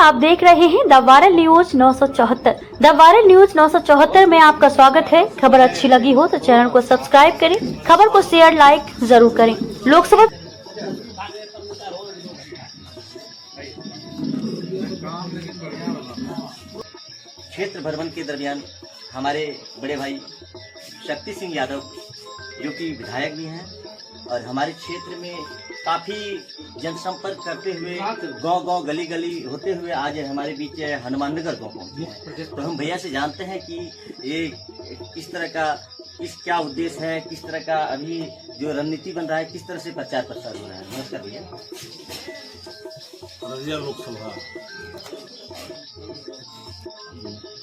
आप देख रहे हैं the viral news 974। The viral news 974 में आपका स्वागत है। खबर अच्छी लगी हो तो चैनल को सब्सक्राइब करें, खबर को शेयर लाइक जरूर करें। लोकसभा क्षेत्र भ्रमण के दरमियान हमारे बड़े भाई शक्ति सिंह यादव जो कि विधायक भी हैं और हमारे क्षेत्र में काफ़ी जनसंपर्क करते हुए गांव-गांव गली-गली होते हुए आज हमारे बीच हनुमाननगर गांव पहुंचे। तो हम भैया से जानते हैं कि ये किस तरह का क्या उद्देश्य है, किस तरह का अभी जो रणनीति बन रहा है, किस तरह से प्रचार प्रसार हो रहा है। नमस्कार भैया। अररिया लोकसभा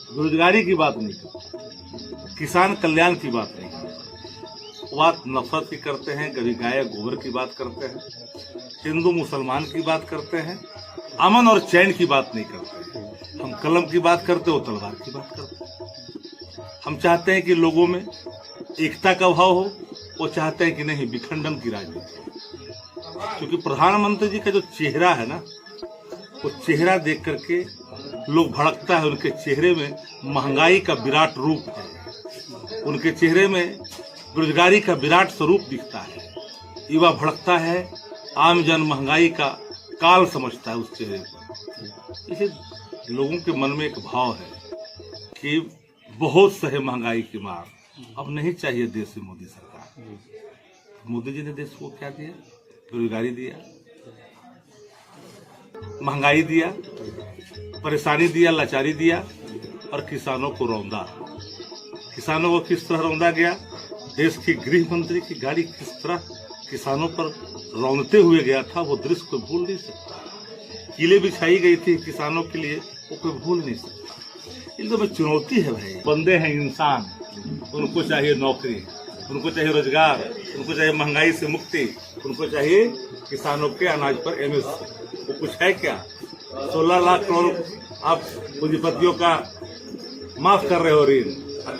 बेरोजगारी की बात नहीं करते, किसान कल्याण की बात नहीं करते, बात नफरत की करते हैं। कभी गाय गोबर की बात करते हैं, हिंदू मुसलमान की बात करते हैं, अमन और चैन की बात नहीं करते। हम कलम की बात करते हो, तलवार की बात करते हैं। हम चाहते हैं कि लोगों में एकता का भाव हो, वो चाहते हैं कि नहीं विखंडन की राजनीति। क्योंकि प्रधानमंत्री जी का जो चेहरा है ना, वो चेहरा देख करके लोग भड़कता है। उनके चेहरे में महंगाई का विराट रूप है, उनके चेहरे में बेरोजगारी का विराट स्वरूप दिखता है। युवा भड़कता है, आम जन महंगाई का काल समझता है उस चेहरे पर। इसे लोगों के मन में एक भाव है कि बहुत सहे महंगाई की मार, अब नहीं चाहिए देश में मोदी सरकार। मोदी जी ने देश को क्या दिया? बेरोजगारी दिया, महंगाई दिया, परेशानी दिया, लाचारी दिया और किसानों को रौंदा। किसानों को किस तरह रौंदा गया? देश की गृह मंत्री की गाड़ी किस तरह किसानों पर रौंदते हुए गया था, वो दृश्य कोई भूल नहीं सकता। कीले बिछाई गई थी किसानों के लिए, वो कोई भूल नहीं सकता। इन तो में चुनौती है भाई। बंदे हैं इंसान, उनको चाहिए नौकरी, उनको चाहिए रोजगार, उनको चाहिए महंगाई से मुक्ति, उनको चाहिए किसानों के अनाज पर एमएसपी। वो कुछ है क्या? 16 लाख करोड़ आप पूंजीपतियों का माफ कर रहे हो ऋण,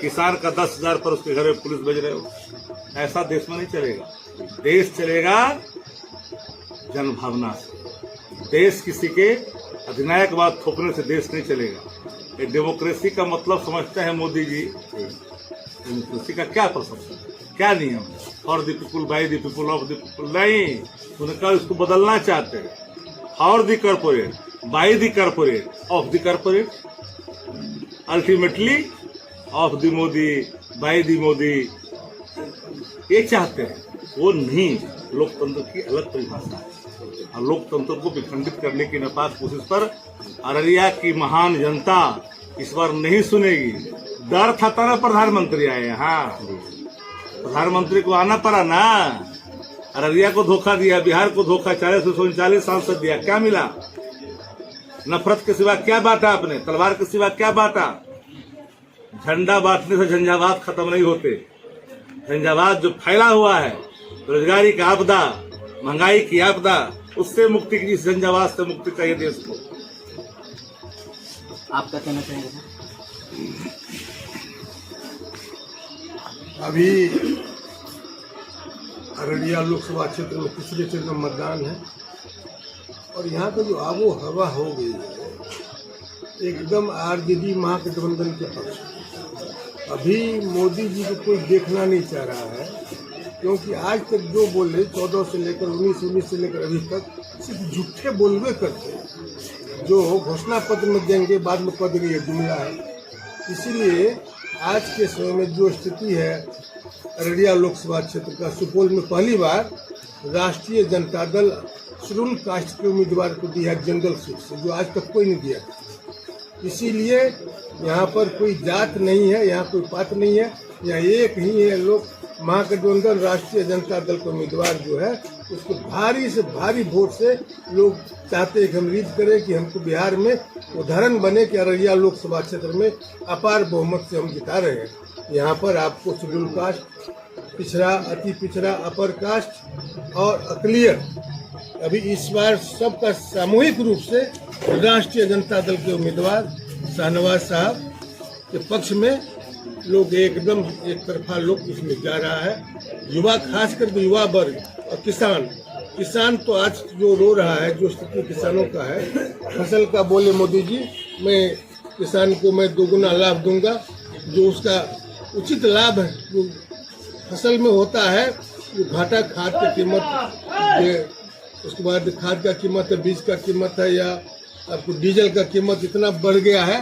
किसान का 10,000 पर उसके घर में पुलिस भेज रहे हो। ऐसा देश में नहीं चलेगा। देश चलेगा जनभावना से। देश किसी के अधिनायकवाद थोपने से देश नहीं चलेगा। ये डेमोक्रेसी का मतलब समझते हैं मोदी जी। डेमोक्रेसी का क्या प्रश्न, क्या नियम? For the people, by the people, of the people नहीं। उनका इसको बदलना चाहते हैं। For the corporate, by the corporate, of the corporate, ultimately of the Modi, by the Modi, ये चाहते हैं। वो नहीं, लोकतंत्र की अलग परिभाषा है। और लोकतंत्र को विखंडित करने की नापाक कोशिश पर अररिया की महान जनता इस बार नहीं सुनेगी। डर था ना प्रधानमंत्री आए। हाँ, प्रधानमंत्री को आना पड़ा ना। अररिया को धोखा दिया, बिहार को धोखा, 40 सांसद दिया, क्या मिला? नफरत के सिवा क्या बांटा आपने? तलवार के सिवा क्या बांटा? झंडा बांटने से झंझावात खत्म नहीं होते। झंझावात जो फैला हुआ है, बेरोजगारी का आपदा, महंगाई की आपदा, उससे मुक्ति की, झंझावात से मुक्ति चाहिए देश को। आप क्या कहना चाहेंगे? अभी अररिया लोकसभा क्षेत्र में तीसरे चरण में मतदान है और यहाँ का जो आबो हवा हो गई है एकदम आरजेडी महागठबंधन के पक्ष। अभी मोदी जी को कोई देखना नहीं चाह रहा है, क्योंकि आज तक जो बोले 14 से लेकर 19 से लेकर अभी तक सिर्फ झूठे बोलवे करते हैं। जो घोषणा पत्र में देंगे बाद में पद ये जुमला है। इसीलिए आज के समय में जो स्थिति है अररिया लोकसभा क्षेत्र का, सुपौल में पहली बार राष्ट्रीय जनता दल शेड्यूल कास्ट के उम्मीदवार को दिया जनरल सीट से, जो आज तक कोई नहीं दिया। इसीलिए यहाँ पर कोई जात नहीं है, यहाँ कोई पात नहीं है, यहाँ एक ही है लोग। महागठबंधन राष्ट्रीय जनता दल का उम्मीदवार जो है उसको भारी से भारी वोट से लोग चाहते हैं कि हम रीड करें, कि हमको बिहार में उदाहरण बने कि अररिया लोकसभा क्षेत्र में अपार बहुमत से हम जिता रहे हैं। यहाँ पर आपको शेड्यूल कास्ट, पिछड़ा, अति पिछड़ा, अपर कास्ट और अकलियत, अभी इस बार सबका सामूहिक रूप से राष्ट्रीय जनता दल के उम्मीदवार शाहनवाज साहब के पक्ष में लोग एकदम एक तरफा लोग इसमें जा रहा है। युवा, खास करके युवा वर्ग और किसान किसान तो आज जो रो रहा है, जो स्थिति किसानों का है, फसल का बोले मोदी जी मैं किसान को मैं दोगुना लाभ दूंगा, जो उसका उचित लाभ है जो फसल में होता है, जो घाटा खाद की कीमत, उसके बाद खाद का कीमत है, बीज का कीमत है, या आपको डीजल का कीमत इतना बढ़ गया है,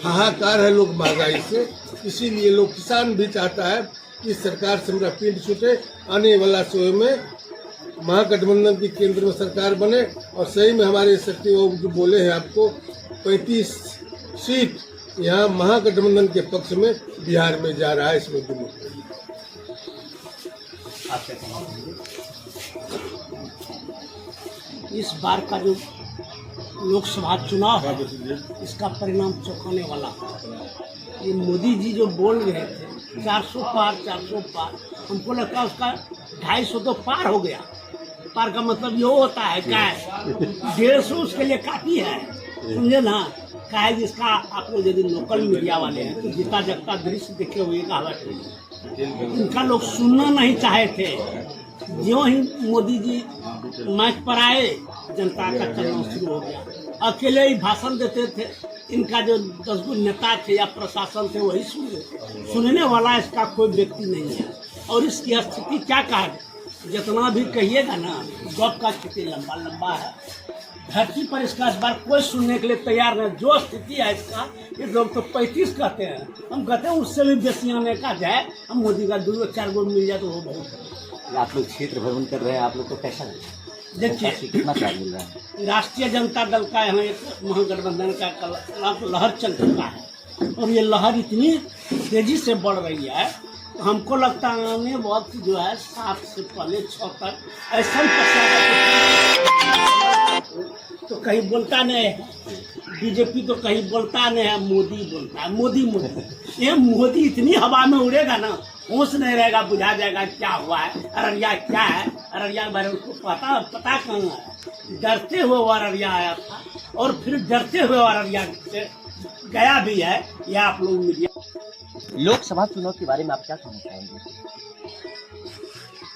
हाहाकार है लोग महंगाई से। इसीलिए लोग किसान भी चाहता है कि सरकार से मेरा पिंड छूटे, आने वाला समय में महागठबंधन की केंद्र में सरकार बने। और सही में हमारे सचिव जो बोले हैं आपको 35 सीट यहाँ महागठबंधन के पक्ष में बिहार में जा रहा है। इसमें इस बार का जो लोकसभा चुनाव है इसका परिणाम चौंकाने वाला है। ये मोदी जी जो बोल रहे थे 400 पार 400 पार, हमको लगता है उसका 250 तो पार हो गया। पार का मतलब ये होता है क्या है 150 उसके लिए काफी है, समझे ना। क्या है जिसका आप लोग यदि लोकल मीडिया वाले हैं तो जीता जगता दृश्य देखे हुए इनका लोग सुनना नहीं चाहे थे। जो ही मोदी जी माइक पर आए जनता का चलना शुरू हो गया। अकेले ही भाषण देते थे, इनका जो 10 गो नेता थे या प्रशासन थे वही सुनने वाला इसका कोई व्यक्ति नहीं है। और इसकी स्थिति क्या कहा, जितना भी कहिएगा ना गप का स्थिति लंबा लंबा है। धरती पर इसका इस बार कोई सुनने के लिए तैयार नहीं। जो स्थिति है इसका, ये लोग तो 35 कहते हैं, हम कहते हैं उससे भी बेसी आने का जाए, हम मोदी का 2-4 गो मिल जाए तो वो बहुत। आप लोग क्षेत्र भ्रमण कर रहे हैं, आप लोग को कैसा देखिए कितना लाभ मिल रहा है? राष्ट्रीय जनता दल का यहाँ एक महागठबंधन का लहर चल चुका है और ये लहर इतनी तेजी से बढ़ रही है, हमको लगता है आने वक्त जो है 7 से पहले 6 तक ऐसा तो कहीं बोलता नहीं है बीजेपी, तो कहीं बोलता नहीं है, मोदी बोलता है मोदी मोदी। ये मोदी इतनी हवा में उड़ेगा ना, होश नहीं रहेगा, बुझा जाएगा क्या हुआ है, अररिया क्या है, अररिया के बारे में उसको पता कहाँ है। डरते हुए वो अररिया आया था और फिर डरते हुए अररिया से गया भी है। यह आप लोग मीडिया लोकसभा चुनाव के बारे में आप क्या कहना चाहेंगे?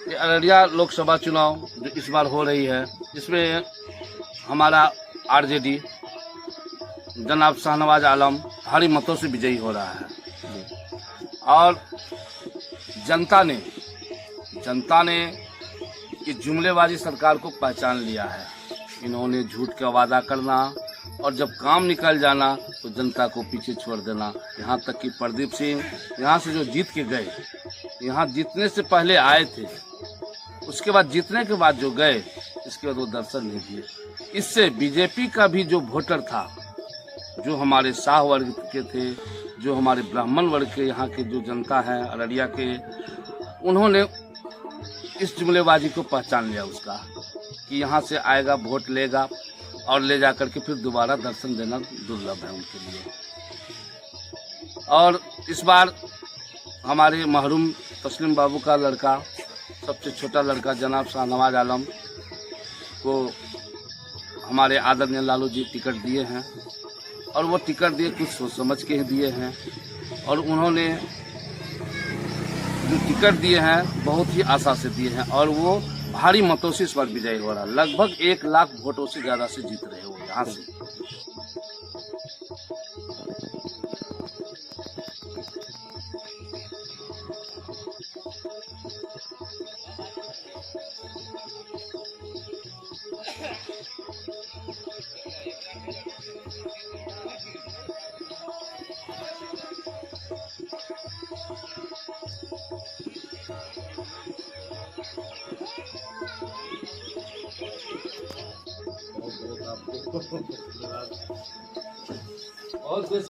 ये अररिया लोकसभा चुनाव जो इस बार हो रही है, इसमें हमारा आरजेडी जनाब शाहनवाज आलम भारी मतों से विजयी हो रहा है। और जनता ने इस जुमलेबाजी सरकार को पहचान लिया है। इन्होंने झूठ का वादा करना और जब काम निकल जाना तो जनता को पीछे छोड़ देना। यहाँ तक कि प्रदीप सिंह यहाँ से जो जीत के गए, यहाँ जीतने से पहले आए थे, उसके बाद जीतने के बाद जो गए, इसके बाद वो दर्शन नहीं दिए। इससे बीजेपी का भी जो वोटर था, जो हमारे शाह वर्ग के थे, जो हमारे ब्राह्मण वर्ग के यहाँ के जो जनता है अररिया के, उन्होंने इस जुमलेबाजी को पहचान लिया उसका कि यहाँ से आएगा, वोट लेगा और ले जा करके फिर दोबारा दर्शन देना दुर्लभ है उनके लिए। और इस बार हमारे महरूम तस्लीम बाबू का लड़का, सबसे छोटा लड़का जनाब शाहनवाज आलम को हमारे आदरणीय लालू जी टिकट दिए हैं और वो टिकट दिए कुछ सोच समझ के ही दिए हैं। और उन्होंने जो टिकट दिए हैं बहुत ही आशा से दिए हैं और वो भारी मतों से इस बार विजयी हो रहा है। लगभग 1 लाख वोटों से ज़्यादा से जीत रहे हो यहाँ से। और